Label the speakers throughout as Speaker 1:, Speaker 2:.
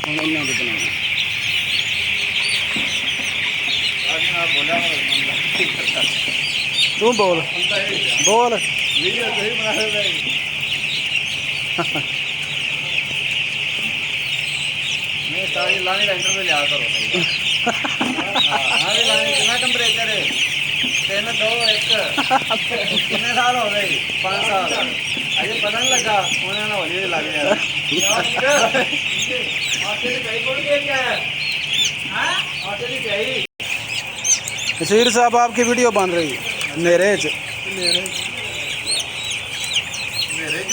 Speaker 1: ਹੁਣ ਇਹਨਾਂ ਦੇ ਬਣਾਉਣਾ। ਤੂੰ ਬੋਲ ਬੋਲ।
Speaker 2: लाने लेंटर पे लिया करो हाँ भी लाने कितना टेम्परेचर है 3 2 1 कितने साल हो गए 5 साल अरे पता नहीं लगा होने ना होली लग गया
Speaker 1: नसीर साहब आपकी वीडियो बन रही है मेरे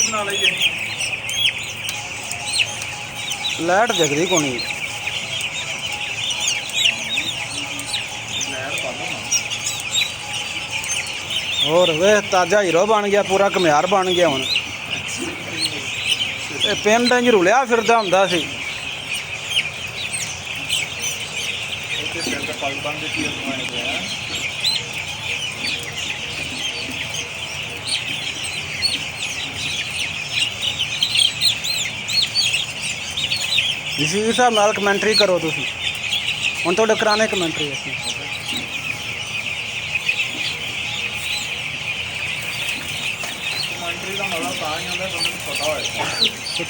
Speaker 2: बना लीजिए
Speaker 1: लाइट जगदी को नहीं। और वे ताजा हीरो बन गया पूरा घमियार बन गया हूँ पिंड इंज रुलिया फिरदा हुंदा सी। नसीर साहब नाल कमेंट्री करो तुम हम थोड़े कराने कमेंट्री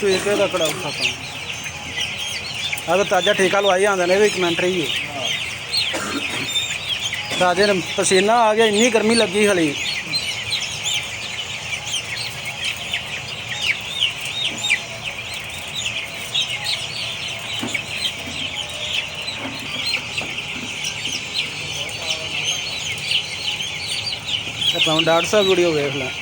Speaker 1: तू एक कड़ा औखा काम अगर ताजा ठीका लवाई आंदे ने भी कमेंट्री ही ताजे पसीना आ गया इन्नी गर्मी लगी हली डॉक्टर साहब वीडियो देख लें।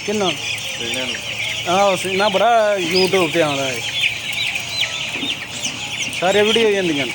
Speaker 1: किन्ना हाँ सीना बड़ा यूट्यूब पे आ रहा है सारे वीडियो जंदियां